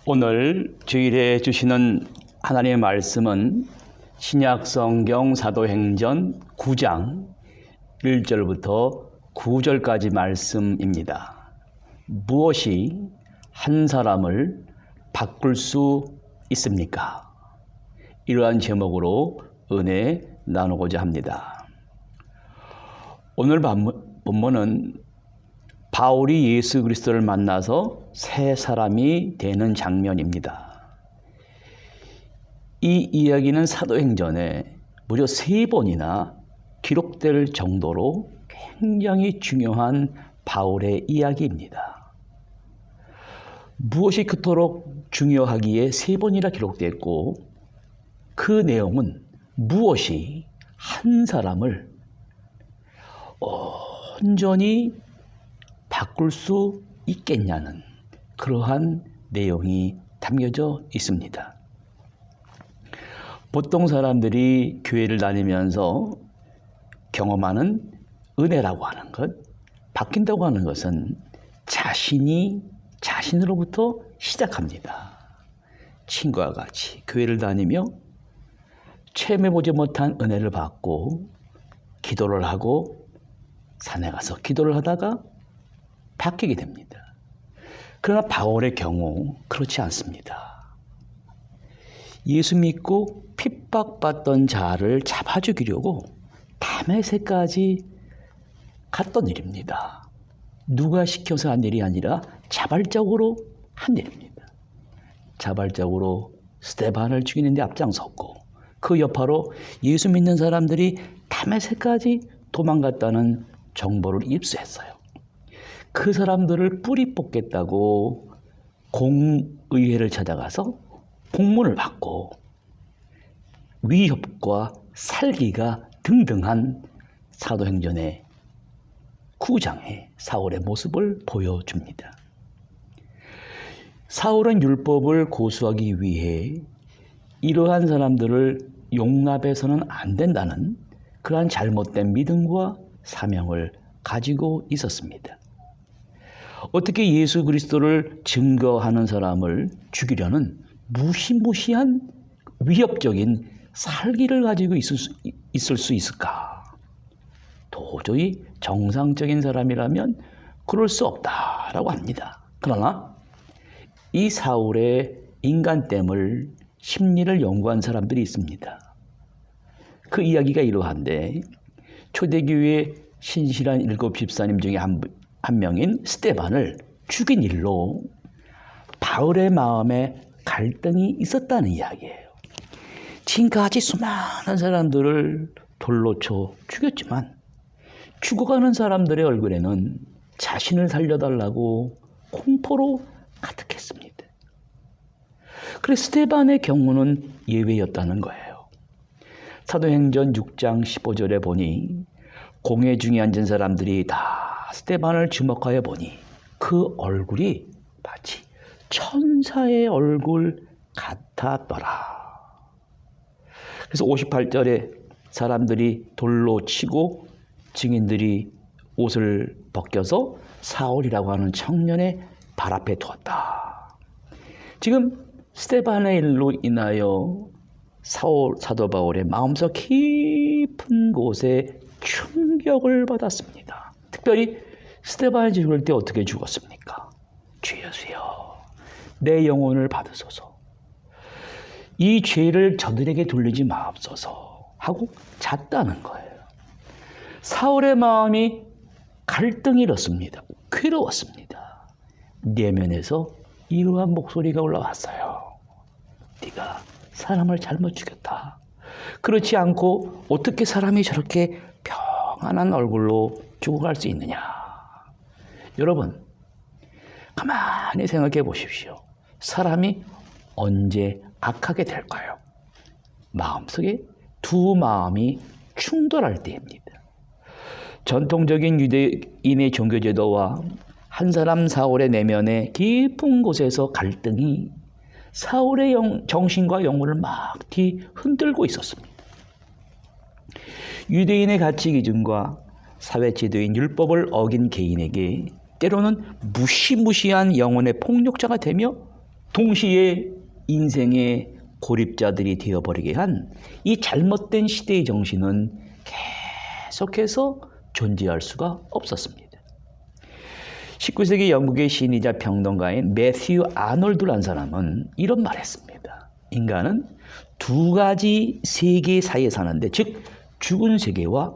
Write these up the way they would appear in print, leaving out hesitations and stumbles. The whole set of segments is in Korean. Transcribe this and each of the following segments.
오늘 주일에 주시는 하나님의 말씀은 신약성경 사도행전 9장 1절부터 9절까지 말씀입니다. 무엇이 한 사람을 바꿀 수 있습니까? 이러한 제목으로 은혜 나누고자 합니다. 오늘 본문은 바울이 예수 그리스도를 만나서 새 사람이 되는 장면입니다. 이 이야기는 사도행전에 무려 3번이나 기록될 정도로 굉장히 중요한 바울의 이야기입니다. 무엇이 그토록 중요하기에 3번이나 기록됐고, 그 내용은 무엇이 한 사람을 온전히 바꿀 수 있겠냐는 그러한 내용이 담겨져 있습니다. 보통 사람들이 교회를 다니면서 경험하는 은혜라고 하는 것, 바뀐다고 하는 것은 자신이 자신으로부터 시작합니다. 친구와 같이 교회를 다니며 체험해보지 못한 은혜를 받고 기도를 하고 산에 가서 기도를 하다가 바뀌게 됩니다. 그러나 바울의 경우 그렇지 않습니다. 예수 믿고 핍박받던 자를 잡아 죽이려고 다메섹까지 갔던 일입니다. 누가 시켜서 한 일이 아니라 자발적으로 한 일입니다. 자발적으로 스데반을 죽이는 데 앞장섰고, 그 여파로 예수 믿는 사람들이 다메섹까지 도망갔다는 정보를 입수했어요. 그 사람들을 뿌리 뽑겠다고 공의회를 찾아가서 공문을 받고 위협과 살기가 등등한 사도행전의 9장의 사울의 모습을 보여줍니다. 사울은 율법을 고수하기 위해 이러한 사람들을 용납해서는 안 된다는 그러한 잘못된 믿음과 사명을 가지고 있었습니다. 어떻게 예수 그리스도를 증거하는 사람을 죽이려는 무시무시한 위협적인 살기를 가지고 있을 수 있을까? 도저히 정상적인 사람이라면 그럴 수 없다라고 합니다. 그러나 이 사울의 인간됨을, 심리를 연구한 사람들이 있습니다. 그 이야기가 이러한데, 초대교회의 신실한 7 집사님 중에 한 명인 스데반을 죽인 일로 바울의 마음에 갈등이 있었다는 이야기예요. 지금까지 수많은 사람들을 돌로 쳐 죽였지만 죽어가는 사람들의 얼굴에는 자신을 살려달라고 공포로 가득했습니다. 그래서 스데반의 경우는 예외였다는 거예요. 사도행전 6장 15절에 보니 공회 중에 앉은 사람들이 다 스데반을 주목하여 보니 그 얼굴이 마치 천사의 얼굴 같았더라. 그래서 58절에 사람들이 돌로 치고 증인들이 옷을 벗겨서 사울이라고 하는 청년의 발 앞에 두었다. 지금 스데반의 일로 인하여 사도 바울의 마음속 깊은 곳에 충격을 받았습니다. 특별히 스데반이 죽을 때 어떻게 죽었습니까? 주 예수여, 내 영혼을 받으소서. 이 죄를 저들에게 돌리지 마옵소서 하고 잤다는 거예요. 사울의 마음이 갈등이 일었습니다. 괴로웠습니다. 내면에서 이러한 목소리가 올라왔어요. 네가 사람을 잘못 죽였다. 그렇지 않고 어떻게 사람이 저렇게 평안한 얼굴로 죽어갈 수 있느냐. 여러분, 가만히 생각해 보십시오. 사람이 언제 악하게 될까요? 마음속에 두 마음이 충돌할 때입니다. 전통적인 유대인의 종교제도와 한 사람 사울의 내면의 깊은 곳에서 갈등이 사울의 정신과 영혼을 막 흔들고 있었습니다. 유대인의 가치 기준과 사회 제도인 율법을 어긴 개인에게 때로는 무시무시한 영혼의 폭력자가 되며 동시에 인생의 고립자들이 되어버리게 한 이 잘못된 시대의 정신은 계속해서 존재할 수가 없었습니다. 19세기 영국의 시인이자 평론가인 매튜 아놀드라는 사람은 이런 말을 했습니다. 인간은 두 가지 세계 사이에 사는데, 즉 죽은 세계와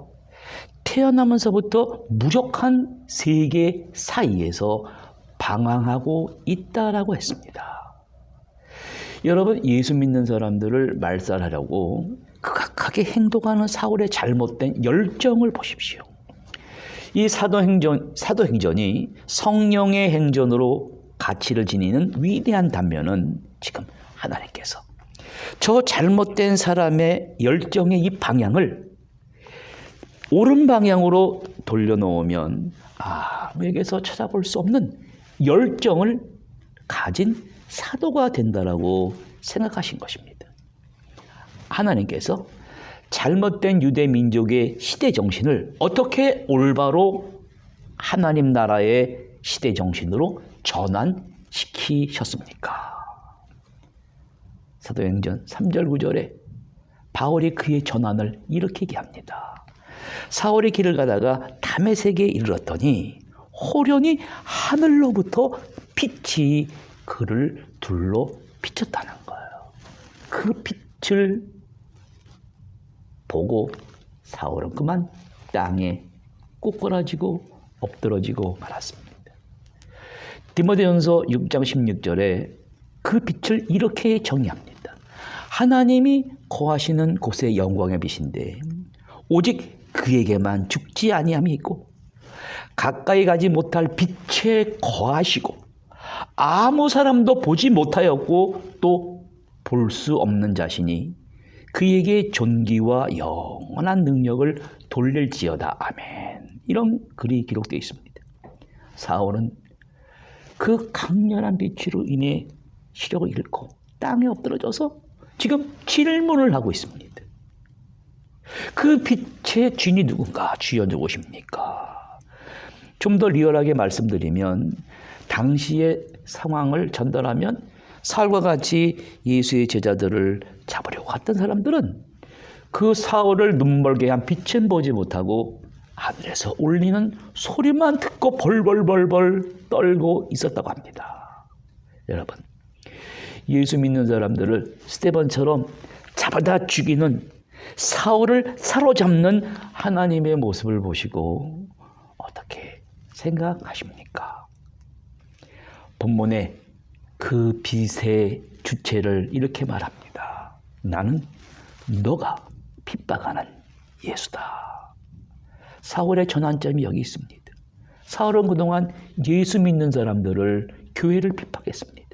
태어나면서부터 무력한 세계 사이에서 방황하고 있다라고 했습니다. 여러분, 예수 믿는 사람들을 말살하려고 극악하게 행동하는 사울의 잘못된 열정을 보십시오. 이 사도행전이 성령의 행전으로 가치를 지니는 위대한 단면은 지금 하나님께서 저 잘못된 사람의 열정의 이 방향을 옳은 방향으로 돌려놓으면 아무에게서 찾아볼 수 없는 열정을 가진 사도가 된다라고 생각하신 것입니다. 하나님께서 잘못된 유대 민족의 시대 정신을 어떻게 올바로 하나님 나라의 시대 정신으로 전환시키셨습니까? 사도행전 3절 9절에 바울이 그의 전환을 이렇게 얘기합니다. 사울이 길을 가다가 다메섹에 이르렀더니 호련히 하늘로부터 빛이 그를 둘러 비쳤다는 거예요. 그 빛을 보고 사울은 그만 땅에 꼬꾸라지고 엎드러지고 말았습니다. 디모데전서 6장 16절에 그 빛을 이렇게 정의합니다. 하나님이 거하시는 곳의 영광의 빛인데 오직 그에게만 죽지 아니함이 있고 가까이 가지 못할 빛에 거하시고 아무 사람도 보지 못하였고 또 볼 수 없는 자신이 그에게 존귀와 영원한 능력을 돌릴지어다. 아멘. 이런 글이 기록되어 있습니다. 사울은 그 강렬한 빛으로 인해 시력을 잃고 땅에 엎드러져서 지금 질문을 하고 있습니다. 그 빛의 주인이 누군가? 주여 누구십니까? 좀 더 리얼하게 말씀드리면 당시의 상황을 전달하면 사울과 같이 예수의 제자들을 잡으려고 갔던 사람들은 그 사울을 눈멀게 한 빛은 보지 못하고 하늘에서 울리는 소리만 듣고 벌벌벌벌 떨고 있었다고 합니다. 여러분, 예수 믿는 사람들을 스데반처럼 잡아다 죽이는 사울을 사로잡는 하나님의 모습을 보시고 어떻게 생각하십니까? 본문에 그 빛의 주체를 이렇게 말합니다. 나는 너가 핍박하는 예수다. 사울의 전환점이 여기 있습니다. 사울은 그동안 예수 믿는 사람들을, 교회를 핍박했습니다.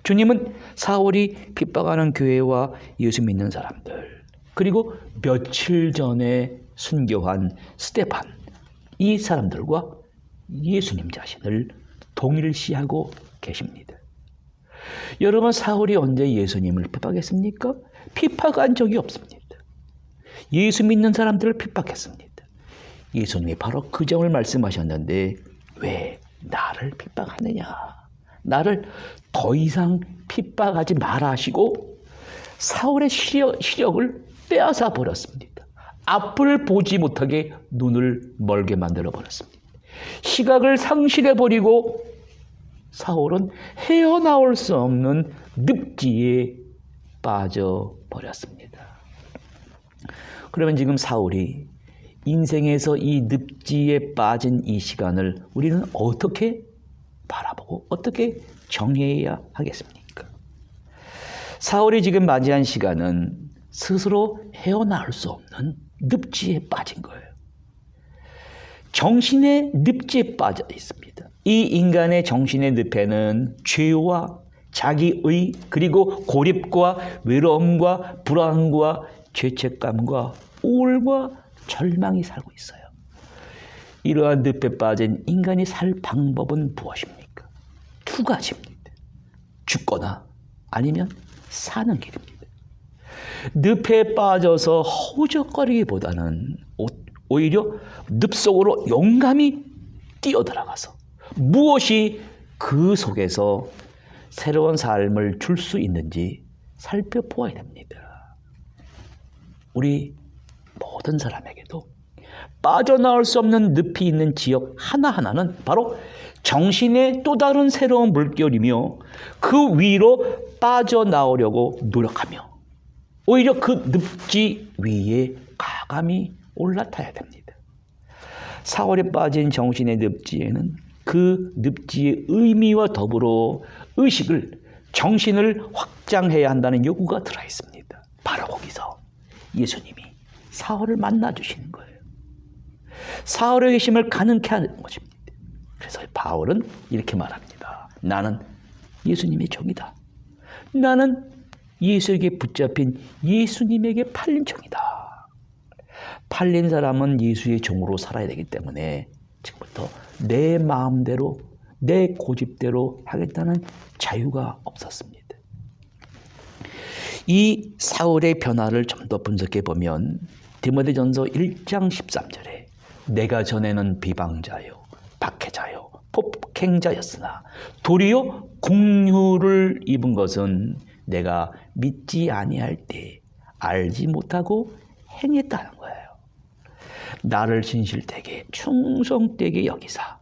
주님은 사울이 핍박하는 교회와 예수 믿는 사람들, 그리고 며칠 전에 순교한 스데반, 이 사람들과 예수님 자신을 동일시하고 계십니다. 여러분, 사울이 언제 예수님을 핍박했습니까? 핍박한 적이 없습니다. 예수 믿는 사람들을 핍박했습니다. 예수님이 바로 그 점을 말씀하셨는데 왜 나를 핍박하느냐? 나를 더 이상 핍박하지 마라 하시고 사울의 시력을 빼앗아 버렸습니다. 앞을 보지 못하게 눈을 멀게 만들어 버렸습니다. 시각을 상실해 버리고 사울은 헤어나올 수 없는 늪지에 빠져 버렸습니다. 그러면 지금 사울이 인생에서 이 늪지에 빠진 이 시간을 우리는 어떻게 바라보고 어떻게 정해야 하겠습니까? 사울이 지금 맞이한 시간은 스스로 헤어나올 수 없는 늪지에 빠진 거예요. 정신의 늪지에 빠져 있습니다. 이 인간의 정신의 늪에는 죄와 자기의, 그리고 고립과 외로움과 불안과 죄책감과 우울과 절망이 살고 있어요. 이러한 늪에 빠진 인간이 살 방법은 무엇입니까? 두 가지입니다. 죽거나 아니면 사는 길입니다. 늪에 빠져서 허우적거리기보다는 오히려 늪 속으로 용감히 뛰어들어가서 무엇이 그 속에서 새로운 삶을 줄 수 있는지 살펴보아야 됩니다. 우리 모든 사람에게도 빠져나올 수 없는 늪이 있는 지역 하나하나는 바로 정신의 또 다른 새로운 물결이며 그 위로 빠져나오려고 노력하며 오히려 그 늪지 위에 과감히 올라타야 됩니다. 사월에 빠진 정신의 늪지에는 그 늪지의 의미와 더불어 의식을, 정신을 확장해야 한다는 요구가 들어 있습니다. 바로 거기서 예수님이 사울을 만나 주시는 거예요. 사울의 회심을 가능케 하는 것입니다. 그래서 바울은 이렇게 말합니다. 나는 예수님의 종이다. 나는 예수에게 붙잡힌 예수님에게 팔린 종이다. 팔린 사람은 예수의 종으로 살아야 되기 때문에 지금부터 내 마음대로, 내 고집대로 하겠다는 자유가 없었습니다. 이 사울의 변화를 좀 더 분석해 보면 디모데전서 1장 13절에 내가 전에는 비방자요, 박해자요, 폭행자였으나 도리어 긍휼을 입은 것은 내가 믿지 아니할 때 알지 못하고 행했다는 거예요. 나를 진실되게 충성되게 여기사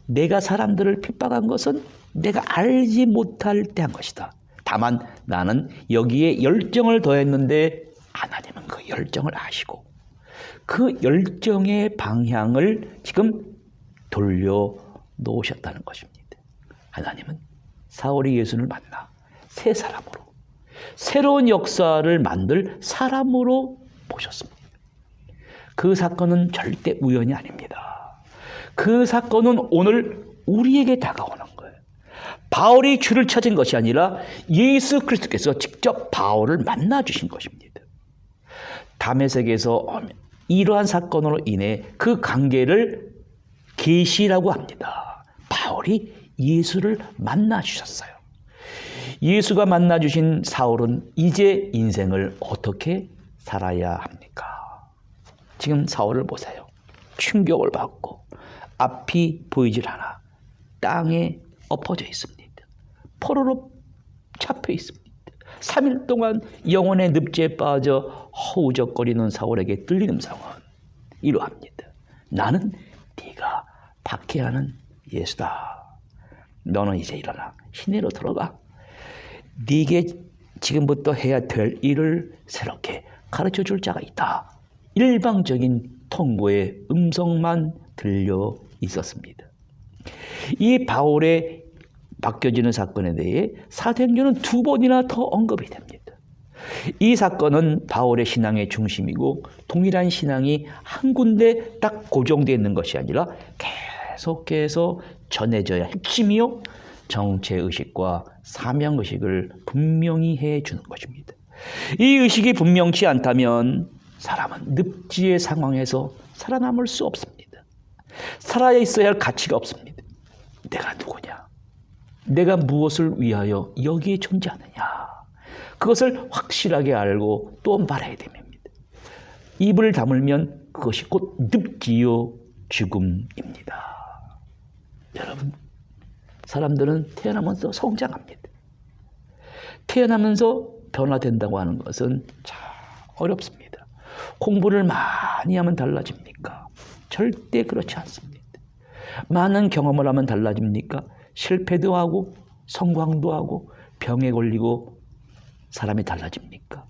내가 사람들을 핍박한 것은 내가 알지 못할 때 한 것이다. 다만 나는 여기에 열정을 더했는데 하나님은 그 열정을 아시고 그 열정의 방향을 지금 돌려 놓으셨다는 것입니다. 하나님은 사울이 예수를 만나 새 사람으로, 새로운 역사를 만들 사람으로 보셨습니다. 그 사건은 절대 우연이 아닙니다. 그 사건은 오늘 우리에게 다가오는 거예요. 바울이 주를 찾은 것이 아니라 예수 그리스도께서 직접 바울을 만나 주신 것입니다. 다메섹에서 이러한 사건으로 인해 그 관계를 계시라고 합니다. 바울이 예수를 만나 주셨어요. 예수가 만나 주신 사울은 이제 인생을 어떻게 살아야 합니까? 지금 사울을 보세요. 충격을 받고 앞이 보이질 않아 땅에 엎어져 있습니다. 포로로 잡혀 있습니다. 3일 동안 영혼의 늪지에 빠져 허우적거리는 사울에게 들린 음성은 이러합니다. 나는 네가 박해하는 예수다. 너는 이제 일어나 시내로 들어가. 네게 지금부터 해야 될 일을 새롭게 가르쳐줄 자가 있다. 일방적인 통보의 음성만 들려 있었습니다. 이 바울의 바뀌어지는 사건에 대해 사도행전은 2번이나 더 언급이 됩니다. 이 사건은 바울의 신앙의 중심이고 동일한 신앙이 한 군데 딱 고정되어 있는 것이 아니라 계속해서 전해져야 핵심이요 정체의식과 사명의식을 분명히 해주는 것입니다. 이 의식이 분명치 않다면 사람은 늪지의 상황에서 살아남을 수 없습니다. 살아있어야 할 가치가 없습니다. 내가 누구냐? 내가 무엇을 위하여 여기에 존재하느냐? 그것을 확실하게 알고 또 말해야 됩니다. 입을 다물면 그것이 곧 늪지요 죽음입니다. 여러분, 사람들은 태어나면서 성장합니다. 태어나면서 변화된다고 하는 것은 참 어렵습니다. 공부를 많이 하면 달라집니까? 절대 그렇지 않습니다. 많은 경험을 하면 달라집니까? 실패도 하고 성광도 하고 병에 걸리고 사람이 달라집니까?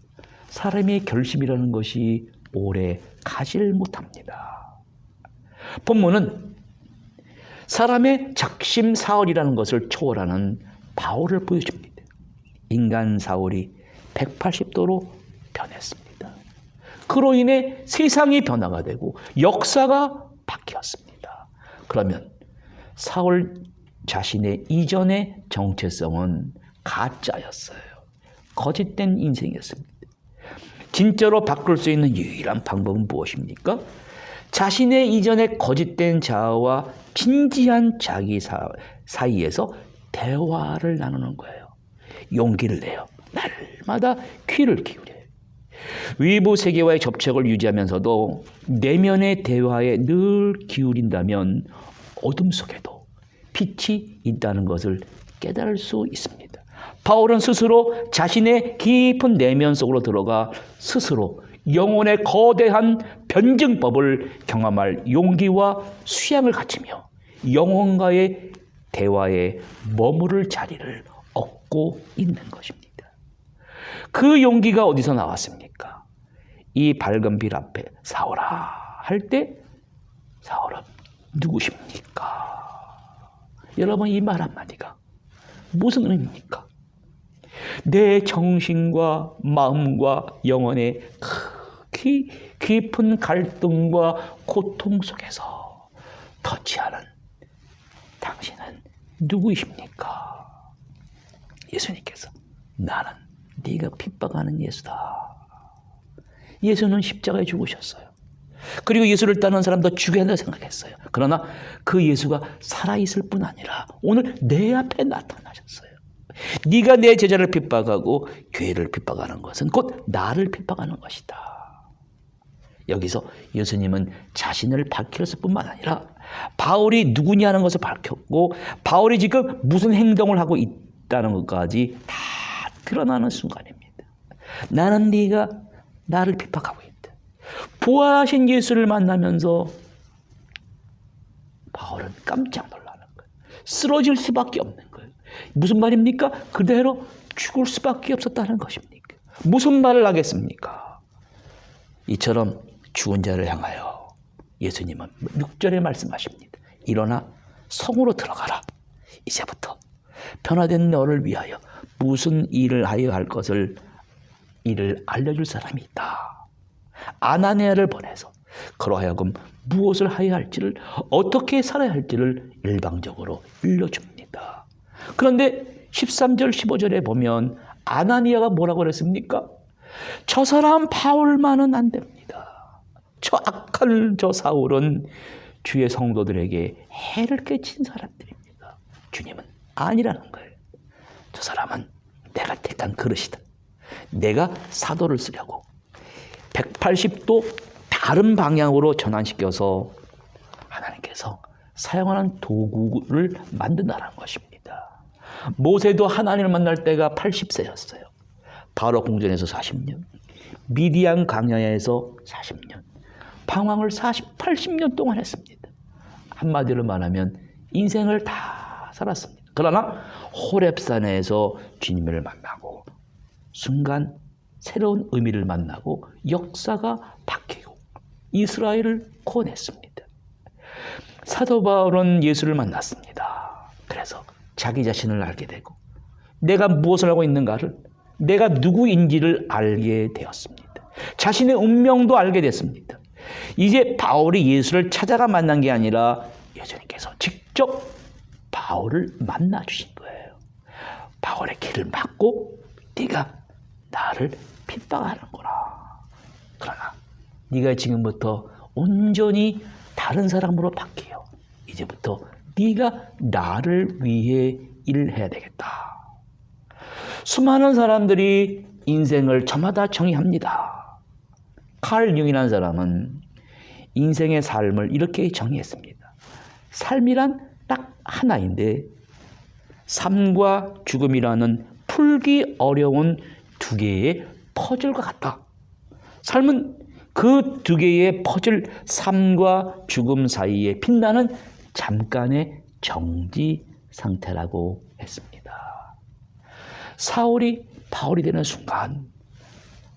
사람의 결심이라는 것이 오래 가지를 못합니다. 본문은 사람의 작심 사울이라는 것을 초월하는 바울을 보여줍니다. 인간 사울이 180도로 변했습니다. 그로 인해 세상이 변화가 되고 역사가 바뀌었습니다. 그러면 사울 자신의 이전의 정체성은 가짜였어요. 거짓된 인생이었습니다. 진짜로 바꿀 수 있는 유일한 방법은 무엇입니까? 자신의 이전의 거짓된 자아와 진지한 자기 사이에서 대화를 나누는 거예요. 용기를 내요. 날마다 귀를 기울여요. 외부 세계와의 접촉을 유지하면서도 내면의 대화에 늘 기울인다면 어둠 속에도 빛이 있다는 것을 깨달을 수 있습니다. 바울은 스스로 자신의 깊은 내면 속으로 들어가 스스로 영혼의 거대한 변증법을 경험할 용기와 수양을 갖추며 영혼과의 대화에 머무를 자리를 얻고 있는 것입니다. 그 용기가 어디서 나왔습니까? 이 밝은 빛 앞에 사오라 할 때 사울은 누구십니까? 여러분, 이 말 한마디가 무슨 의미입니까? 내 정신과 마음과 영혼의 깊은 갈등과 고통 속에서 터치하는 당신은 누구이십니까? 예수님께서 나는 네가 핍박하는 예수다. 예수는 십자가에 죽으셨어요. 그리고 예수를 따르는 사람도 죽여야 한다고 생각했어요. 그러나 그 예수가 살아있을 뿐 아니라 오늘 내 앞에 나타나셨어요. 네가 내 제자를 핍박하고 교회를 핍박하는 것은 곧 나를 핍박하는 것이다. 여기서 예수님은 자신을 밝혔을 뿐만 아니라 바울이 누구냐는 것을 밝혔고 바울이 지금 무슨 행동을 하고 있다는 것까지 다 드러나는 순간입니다. 나는 네가 나를 핍박하고 있다. 부활하신 예수를 만나면서 바울은 깜짝 놀라는 거예요. 쓰러질 수밖에 없는 거예요. 무슨 말입니까? 그대로 죽을 수밖에 없었다는 것입니까? 무슨 말을 하겠습니까? 이처럼 죽은 자를 향하여 예수님은 6절에 말씀하십니다. 일어나 성으로 들어가라. 이제부터 변화된 너를 위하여 무슨 일을 하여야 할 것을 이를 알려줄 사람이 있다. 아나니아를 보내서 그로 하여금 무엇을 하여야 할지를, 어떻게 살아야 할지를 일방적으로 일러줍니다. 그런데 13절 15절에 보면 아나니아가 뭐라고 그랬습니까? 저 사람 바울만은 안 됩니다. 저 악한 저 사울은 주의 성도들에게 해를 끼친 사람들입니다. 주님은 아니라는 거예요. 저 사람은 내가 택한 그릇이다. 내가 사도를 쓰려고 180도 다른 방향으로 전환시켜서 하나님께서 사용하는 도구를 만든다는 것입니다. 모세도 하나님을 만날 때가 80세였어요. 바로 궁전에서 40년, 미디안 광야에서 40년, 방황을 80년 동안 했습니다. 한마디로 말하면 인생을 다 살았습니다. 그러나 호렙산에서 주님을 만나고 순간 새로운 의미를 만나고 역사가 바뀌고 이스라엘을 구원했습니다. 사도 바울은 예수를 만났습니다. 그래서 자기 자신을 알게 되고 내가 무엇을 하고 있는가를, 내가 누구인지를 알게 되었습니다. 자신의 운명도 알게 됐습니다. 이제 바울이 예수를 찾아가 만난 게 아니라 예수님께서 직접 바울을 만나 주신 거예요. 바울의 길을 막고 네가 나를 핍박하는구나. 그러나 네가 지금부터 온전히 다른 사람으로 바뀌어. 이제부터 네가 나를 위해 일을 해야 되겠다. 수많은 사람들이 인생을 저마다 정의합니다. 칼 융이라는 사람은 인생의 삶을 이렇게 정의했습니다. 삶이란 딱 하나인데 삶과 죽음이라는 풀기 어려운 두 개의 퍼즐과 같다. 삶은 그 두 개의 퍼즐, 삶과 죽음 사이에 빛나는 잠깐의 정지 상태라고 했습니다. 사울이 바울이 되는 순간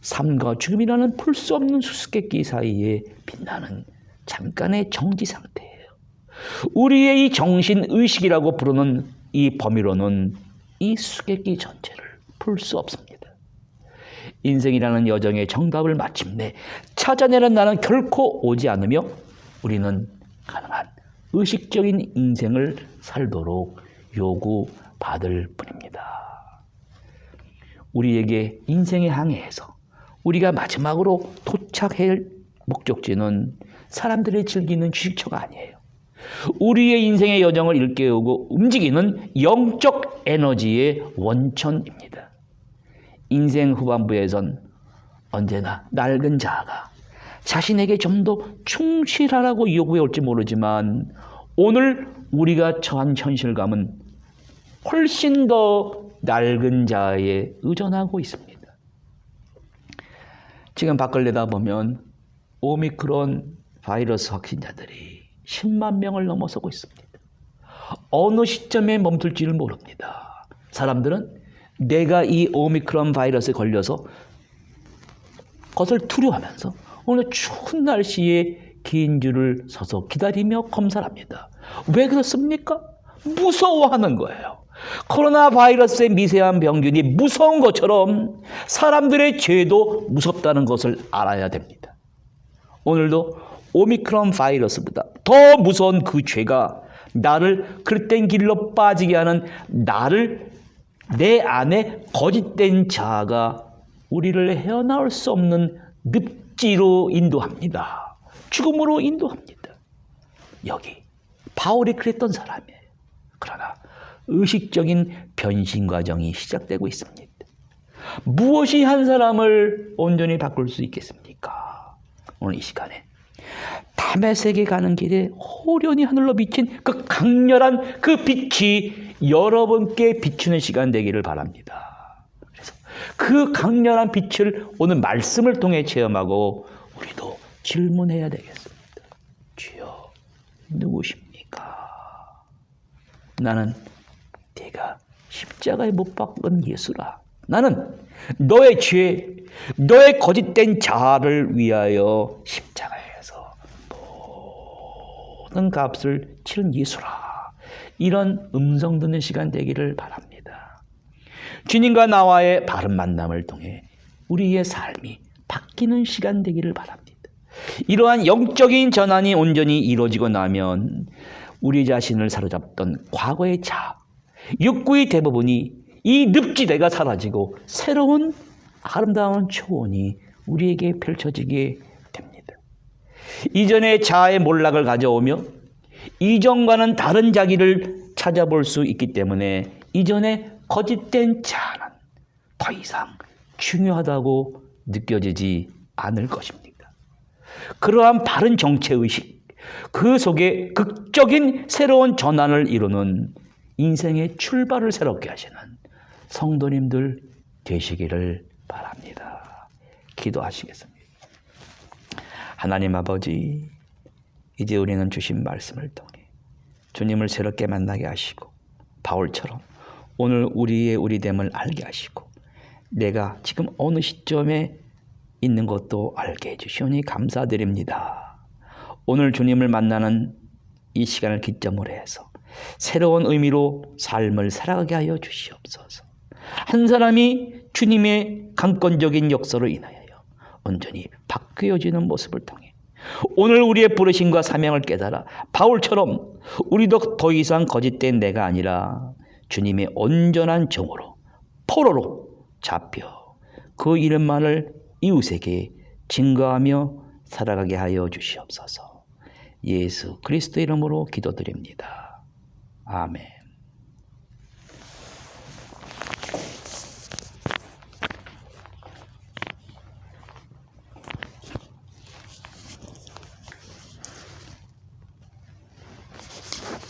삶과 죽음이라는 풀 수 없는 수수께끼 사이에 빛나는 잠깐의 정지 상태예요. 우리의 이 정신의식이라고 부르는 이 범위로는 이 수수께끼 전체를 풀 수 없습니다. 인생이라는 여정의 정답을 마침내 찾아내는 날은 결코 오지 않으며 우리는 가능한 의식적인 인생을 살도록 요구받을 뿐입니다. 우리에게 인생의 항해에서 우리가 마지막으로 도착해야 할 목적지는 사람들이 즐기는 휴식처가 아니에요. 우리의 인생의 여정을 일깨우고 움직이는 영적 에너지의 원천입니다. 인생 후반부에선 언제나 낡은 자아가 자신에게 좀 더 충실하라고 요구해 올지 모르지만 오늘 우리가 처한 현실감은 훨씬 더 낡은 자아에 의존하고 있습니다. 지금 밖을 내다보면 오미크론 바이러스 확진자들이 10만 명을 넘어서고 있습니다. 어느 시점에 멈출지를 모릅니다. 사람들은 내가 이 오미크론 바이러스에 걸려서 그것을 두려워하면서 오늘 추운 날씨에 긴 줄을 서서 기다리며 검사를 합니다. 왜 그렇습니까? 무서워하는 거예요. 코로나 바이러스의 미세한 병균이 무서운 것처럼 사람들의 죄도 무섭다는 것을 알아야 됩니다. 오늘도 오미크론 바이러스보다 더 무서운 그 죄가 나를 그릇된 길로 빠지게 하는 내 안에 거짓된 자아가 우리를 헤어나올 수 없는 늪지로 인도합니다. 죽음으로 인도합니다. 여기 바울이 그랬던 사람이에요. 그러나 의식적인 변신 과정이 시작되고 있습니다. 무엇이 한 사람을 온전히 바꿀 수 있겠습니까? 오늘 이 시간에 다메섹에 가는 길에 호련히 하늘로 비친 그 강렬한 그 빛이 여러분께 비추는 시간 되기를 바랍니다. 그래서 그 강렬한 빛을 오늘 말씀을 통해 체험하고 우리도 질문해야 되겠습니다. 주여, 누구십니까? 나는 네가 십자가에 못 박은 예수라. 나는 너의 죄, 너의 거짓된 자아를 위하여 십자가에서 모든 값을 치른 예수라. 이런 음성 듣는 시간 되기를 바랍니다. 주님과 나와의 바른 만남을 통해 우리의 삶이 바뀌는 시간 되기를 바랍니다. 이러한 영적인 전환이 온전히 이루어지고 나면 우리 자신을 사로잡던 과거의 자아, 육구의 대부분이 이 늪지대가 사라지고 새로운 아름다운 초원이 우리에게 펼쳐지게 됩니다. 이전의 자아의 몰락을 가져오며 이전과는 다른 자기를 찾아볼 수 있기 때문에 이전의 거짓된 자아는 더 이상 중요하다고 느껴지지 않을 것입니다. 그러한 바른 정체의식, 그 속에 극적인 새로운 전환을 이루는 인생의 출발을 새롭게 하시는 성도님들 되시기를 바랍니다. 기도하시겠습니다. 하나님 아버지, 이제 우리는 주신 말씀을 통해 주님을 새롭게 만나게 하시고 바울처럼 오늘 우리의 우리됨을 알게 하시고 내가 지금 어느 시점에 있는 것도 알게 해주시오니 감사드립니다. 오늘 주님을 만나는 이 시간을 기점으로 해서 새로운 의미로 삶을 살아가게 하여 주시옵소서. 한 사람이 주님의 강권적인 역사로 인하여 온전히 바뀌어지는 모습을 통해 오늘 우리의 부르심과 사명을 깨달아 바울처럼 우리도 더 이상 거짓된 내가 아니라 주님의 온전한 정으로 포로로 잡혀 그 이름만을 이웃에게 증거하며 살아가게 하여 주시옵소서. 예수 그리스도 이름으로 기도드립니다. 아멘.